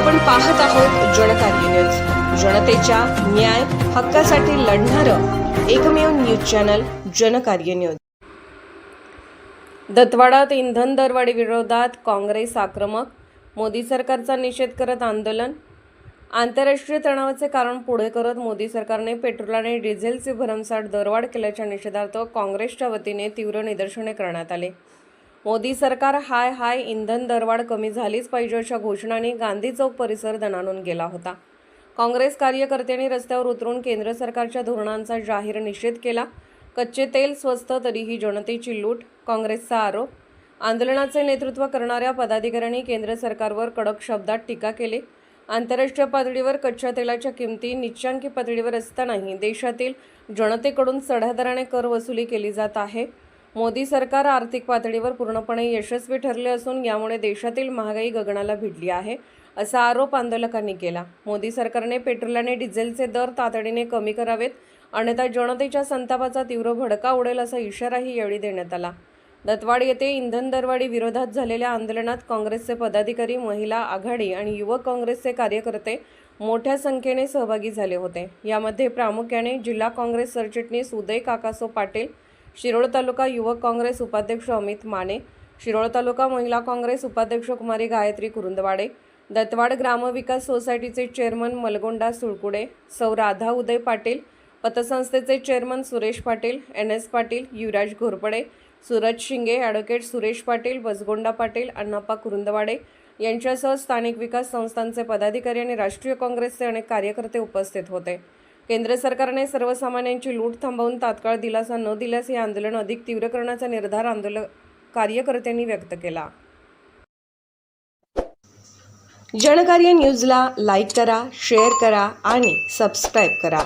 आपण पाहत आहोत जनकार्य न्यूज, जनतेच्या न्याय हक्कासाठी लढणारं एकमेव न्यूज चॅनल जनकार्य न्यूज। दत्तवाडात इंधन दरवाढी विरोधात काँग्रेस आक्रमक, मोदी सरकारचा निषेध करत आंदोलन। आंतरराष्ट्रीय तणावाचे कारण पुढे करत मोदी सरकारने पेट्रोल आणि डिझेलची भरमसाठ दरवाढ केल्याच्या निषेधार्थ काँग्रेसच्या वतीने तीव्र निदर्शने करण्यात आले। मोदी सरकार हाय हाय, इंधन दरवाढ कमी झालीच पाहिजे अशा घोषणांनी गांधी चौक परिसर दणाणून गेला होता। काँग्रेस कार्यकर्त्यांनी रस्त्यावर उतरून केंद्र सरकारच्या धोरणांचा जाहीर निषेध केला। कच्चे तेल स्वस्त तरीही जनतेची लूट, काँग्रेसचा आरोप। आंदोलनाचे नेतृत्व करणाऱ्या पदाधिकाऱ्यांनी केंद्र सरकारवर कडक शब्दात टीका केली। आंतरराष्ट्रीय पातळीवर कच्च्या तेलाच्या किमती निच्चांकी पातळीवर असतानाही देशातील जनतेकडून चढ्या दराने कर वसुली केली जात आहे। मोदी सरकार आर्थिक पातळीवर पूर्णपणे यशस्वी ठरले असून यामुळे देशातील महागाई गगनाला भिडली आहे, असा आरोप आंदोलकांनी केला। मोदी सरकारने पेट्रोल आणि डिझेलचे दर तातडीने कमी करावेत, अन्यथा जनतेच्या संतापाचा तीव्र भडका उडेल असा इशाराही यावेळी देण्यात आला। दत्तवाड येथे इंधन दरवाढी विरोधात झालेल्या आंदोलनात काँग्रेसचे पदाधिकारी, महिला आघाडी आणि युवक काँग्रेसचे कार्यकर्ते मोठ्या संख्येने सहभागी झाले होते। यामध्ये प्रामुख्याने जिल्हा काँग्रेस सरचिटणीस उदय काकासो पाटील, शिरोळ तालुका युवक काँग्रेस उपाध्यक्ष अमित माने, शिरोळ तालुका महिला काँग्रेस उपाध्यक्ष कुमारी गायत्री कुरुंदवाडे, दत्तवाड ग्रामविकास सोसायटीचे चेअरमन मलगोंडा सुळकुडे, सौ राधा उदय पाटील, पतसंस्थेचे चेअरमन सुरेश पाटील, NS पाटील, युवराज घोरपडे, सूरज शिंगे, ॲडव्होकेट सुरेश पाटील, बसगोंडा पाटील, अण्णाप्पा कुरुंदवाडे यांच्यासह स्थानिक विकास संस्थांचे पदाधिकारी आणि राष्ट्रीय काँग्रेसचे अनेक कार्यकर्ते उपस्थित होते। केंद्र सरकारने सर्वसामान्यांची लूट थांबवून तात्काळ दिलासा न दिल्यास हे आंदोलन अधिक तीव्र करण्याचा निर्धार कार्यकर्त्यांनी व्यक्त केला। जनकार्य न्यूजला लाईक करा, शेअर करा आणि सबस्क्राईब करा।